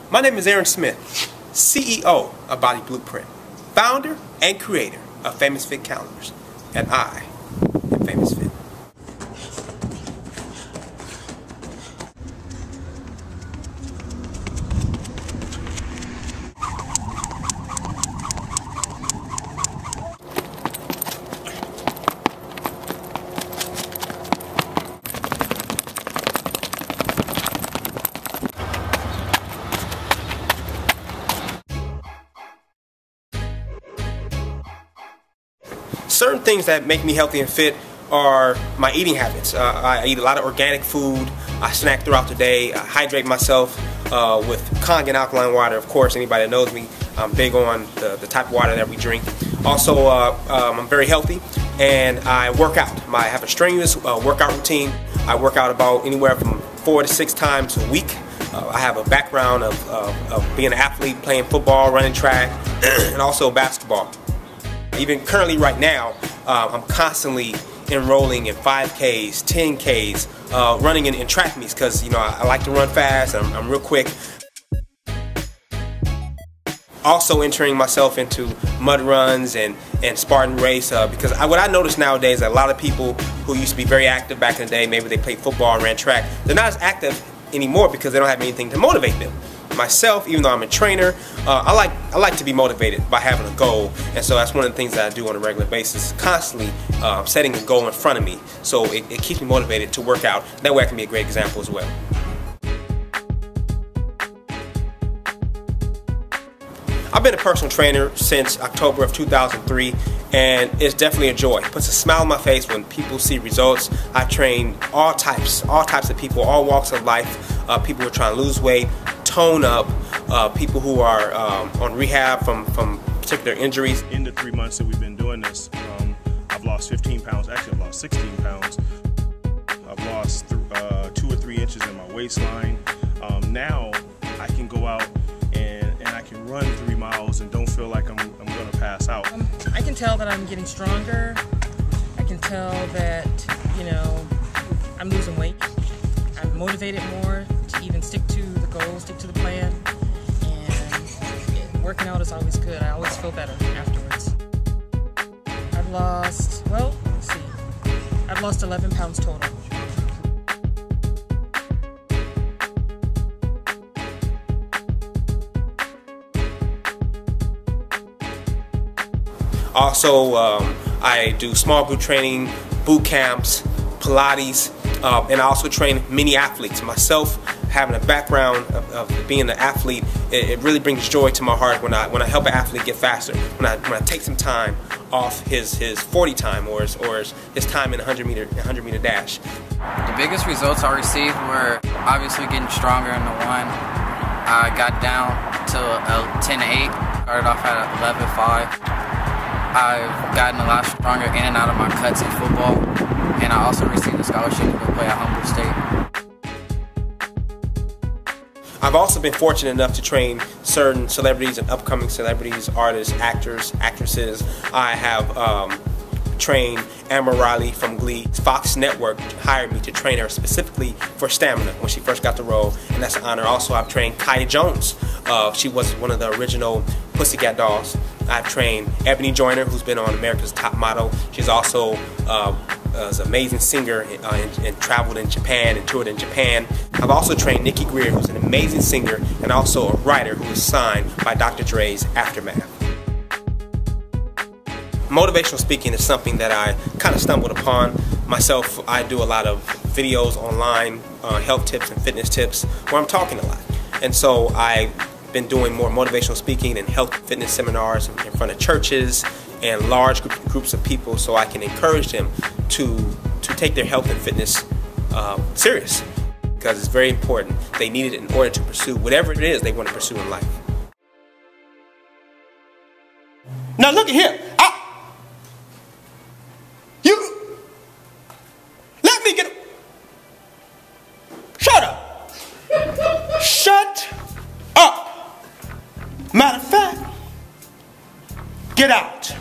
My name is Aaron Smith, CEO of Body Blueprint, founder and creator of Famous Fit Calendars, and I am Famous Fit. Certain things that make me healthy and fit are my eating habits. I eat a lot of organic food. I snack throughout the day. I hydrate myself with Kangen alkaline water. Of course, anybody that knows me, I'm big on the type of water that we drink. Also, I'm very healthy, and I work out. I have a strenuous workout routine. I work out about anywhere from 4 to 6 times a week. I have a background of being an athlete, playing football, running track, and also basketball. Even currently right now, I'm constantly enrolling in 5Ks, 10Ks, running in track meets because, you know, I like to run fast, I'm real quick. Also entering myself into mud runs and Spartan race because what I notice nowadays is that a lot of people who used to be very active back in the day, maybe they played football and ran track, they're not as active anymore because they don't have anything to motivate them. Myself, even though I'm a trainer, I like to be motivated by having a goal, and so that's one of the things that I do on a regular basis, constantly setting a goal in front of me, so it keeps me motivated to work out. That way I can be a great example as well. I've been a personal trainer since October of 2003, and it's definitely a joy. It puts a smile on my face when people see results. I train all types of people, all walks of life, people who are trying to lose weight, tone up, people who are on rehab from particular injuries. In the 3 months that we've been doing this, I've lost 15 pounds, actually I've lost 16 pounds. I've lost 2 or 3 inches in my waistline. Now I can go out and I can run 3 miles and don't feel like I'm going to pass out. I can tell that I'm getting stronger. I can tell that, you know, I'm losing weight. I'm motivated more to even stick to the goal, stick to the plan, and working out is always good. I always feel better afterwards. I've lost, well, let's see, I've lost 11 pounds total. Also, I do small group training, boot camps, Pilates, and I also train many athletes. Myself, having a background of being an athlete, it really brings joy to my heart when I help an athlete get faster. When I take some time off his 40 time or his time in 100 meter dash. The biggest results I received were obviously getting stronger in the 1. I got down to 10.8, started off at 11.5. I've gotten a lot stronger in and out of my cuts in football, and I also received a scholarship to go play at Humboldt State. I've also been fortunate enough to train certain celebrities and upcoming celebrities, artists, actors, actresses. I have trained Amber Riley from Glee. Fox Network hired me to train her specifically for stamina when she first got the role, and that's an honor. Also, I've trained Kaya Jones. She was one of the original Pussycat Dolls. I've trained Ebony Joyner, who's been on America's Top Model. She's also an amazing singer and traveled in Japan and toured in Japan. I've also trained Nikki Greer, who's an amazing singer and also a writer who was signed by Dr. Dre's Aftermath. Motivational speaking is something that I kind of stumbled upon myself. I do a lot of videos online, health tips and fitness tips, where I'm talking a lot. And so I've been doing more motivational speaking and health fitness seminars in front of churches and large groups of people, so I can encourage them to take their health and fitness serious, because it's very important. They need it in order to pursue whatever it is they want to pursue in life. Now look at here. Let me get. Shut up. Shut up. Matter of fact, get out.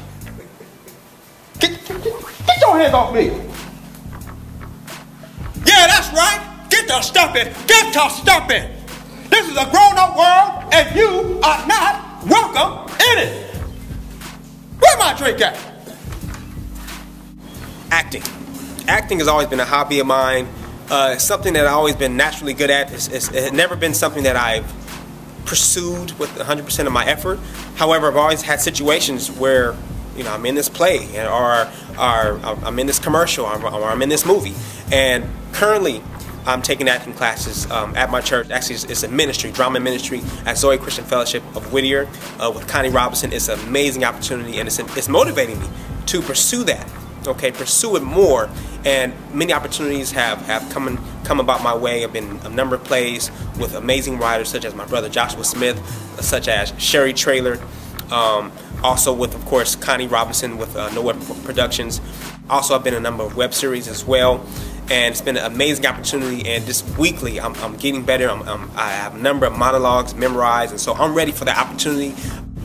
Get your hands off me. Yeah, that's right. Get to stomping. Get to stomping. This is a grown-up world, and you are not welcome in it. Where my drink at? Acting. Acting has always been a hobby of mine. It's something that I've always been naturally good at. It's never been something that I've pursued with 100% of my effort. However, I've always had situations where, you know, I'm in this play, or I'm in this commercial, or I'm in this movie. And currently, I'm taking acting classes at my church. Actually, it's a ministry, drama ministry at Zoe Christian Fellowship of Whittier with Connie Robinson. It's an amazing opportunity, and it's motivating me to pursue that. Okay, pursue it more. And many opportunities have come about my way. I've been in a number of plays with amazing writers such as my brother Joshua Smith, such as Sherry Traylor, also with, of course, Connie Robinson with No Web Productions. Also, I've been in a number of web series as well. And it's been an amazing opportunity, and just weekly I'm getting better. I have a number of monologues memorized, and so I'm ready for the opportunity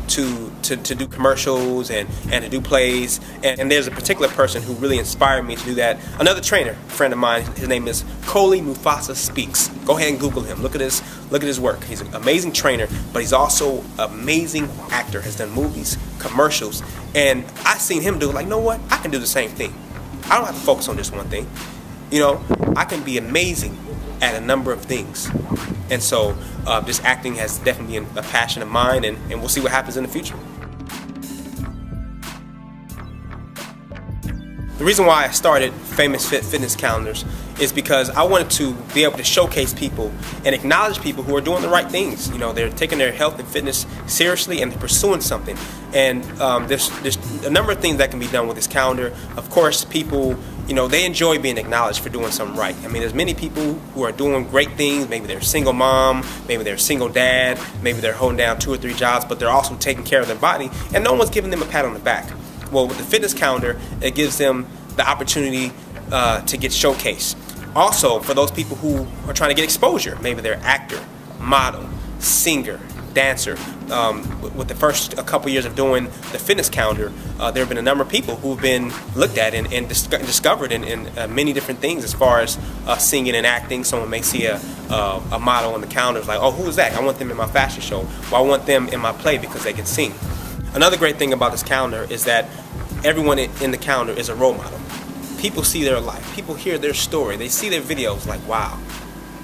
to do commercials and to do plays. And there's a particular person who really inspired me to do that. Another trainer, a friend of mine, his name is Coley Mufasa Speaks. Go ahead and Google him. Look at his work. He's an amazing trainer, but he's also an amazing actor. Has done movies, commercials, and I've seen him do it. Like, you know what? I can do the same thing. I don't have to focus on just one thing. You know, I can be amazing at a number of things. And so this acting has definitely been a passion of mine, and we'll see what happens in the future. The reason why I started Famous Fit Fitness Calendars is because I wanted to be able to showcase people and acknowledge people who are doing the right things. You know, they're taking their health and fitness seriously, and they're pursuing something. And there's a number of things that can be done with this calendar. Of course, people, you know, they enjoy being acknowledged for doing something right. I mean, there's many people who are doing great things. Maybe they're a single mom, maybe they're a single dad, maybe they're holding down 2 or 3 jobs, but they're also taking care of their body, and no one's giving them a pat on the back. Well, with the fitness calendar, it gives them the opportunity to get showcased. Also, for those people who are trying to get exposure, maybe they're actor, model, singer, dancer. With the first couple years of doing the fitness calendar, there have been a number of people who've been looked at and discovered in many different things as far as singing and acting. Someone may see a model on the calendar, like, oh, who is that? I want them in my fashion show. Well, I want them in my play because they can sing. Another great thing about this calendar is that everyone in the calendar is a role model. People see their life. People hear their story. They see their videos like, wow,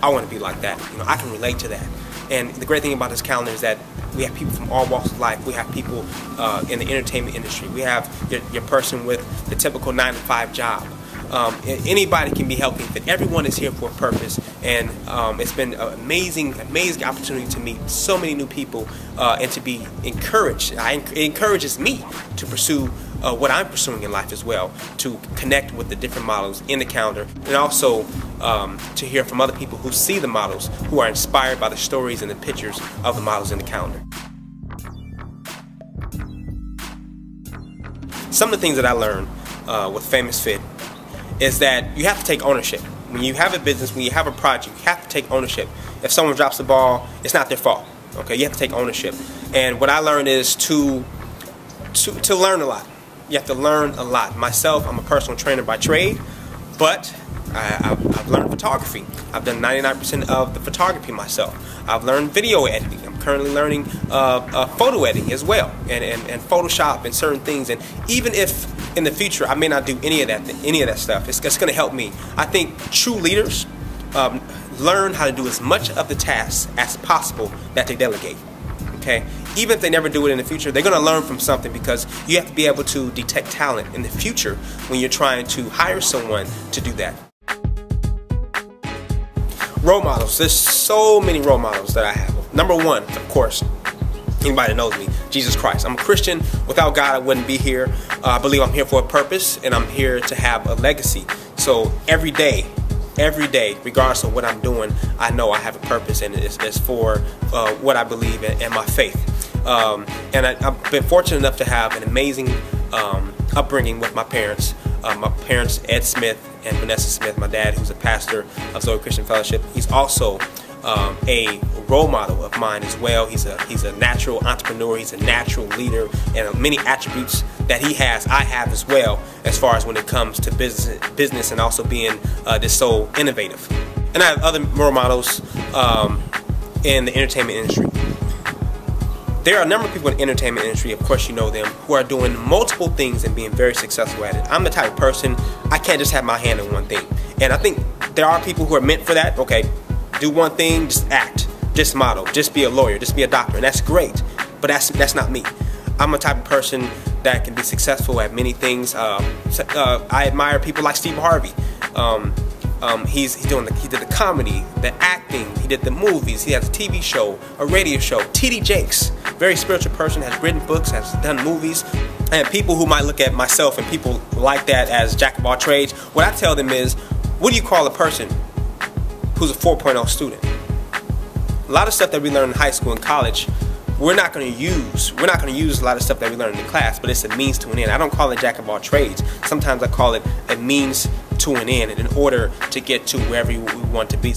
I want to be like that. You know, I can relate to that. And the great thing about this calendar is that we have people from all walks of life. We have people in the entertainment industry. We have your person with the typical 9-to-5 job. Anybody can be healthy and fit. Everyone is here for a purpose, and it's been an amazing opportunity to meet so many new people and to be encouraged. It encourages me to pursue what I'm pursuing in life as well, to connect with the different models in the calendar, and also to hear from other people who see the models, who are inspired by the stories and the pictures of the models in the calendar. Some of the things that I learned with Famous Fit is that you have to take ownership. When you have a business, when you have a project, you have to take ownership. If someone drops the ball, it's not their fault. Okay, you have to take ownership. And what I learned is to learn a lot. You have to learn a lot. Myself, I'm a personal trainer by trade, but I've learned photography. I've done 99% of the photography myself. I've learned video editing. I'm currently learning photo editing as well, and Photoshop and certain things. And even if in the future I may not do any of that stuff, it's going to help me. I think true leaders learn how to do as much of the tasks as possible that they delegate. Okay, even if they never do it in the future, they're going to learn from something, because you have to be able to detect talent in the future when you're trying to hire someone to do that. Role models. There's so many role models that I have. Number one, of course, anybody that knows me, Jesus Christ. I'm a Christian. Without God, I wouldn't be here. I believe I'm here for a purpose, and I'm here to have a legacy. So every day, regardless of what I'm doing, I know I have a purpose, and it's for what I believe in and my faith. And I've been fortunate enough to have an amazing upbringing with my parents. My parents, Ed Smith and Vanessa Smith, my dad, who's a pastor of Zoe Christian Fellowship. He's also a role model of mine as well. He's a natural entrepreneur. He's a natural leader, and many attributes that he has, I have as well, as far as when it comes to business and also being just so innovative. And I have other role models in the entertainment industry. There are a number of people in the entertainment industry, of course you know them, who are doing multiple things and being very successful at it. I'm the type of person, I can't just have my hand in one thing. And I think there are people who are meant for that. Okay, do one thing, just act, just model, just be a lawyer, just be a doctor, and that's great. But that's not me. I'm a type of person that can be successful at many things. I admire people like Steve Harvey. He did the comedy, the acting, he did the movies, he has a TV show, a radio show. T.D. Jakes, very spiritual person, has written books, has done movies. And people who might look at myself and people like that as jack of all trades, what I tell them is, what do you call a person who's a 4.0 student? A lot of stuff that we learn in high school and college, we're not going to use. We're not going to use a lot of stuff that we learn in the class, but it's a means to an end. I don't call it jack of all trades. Sometimes I call it a means to an end in order to get to wherever we want to be.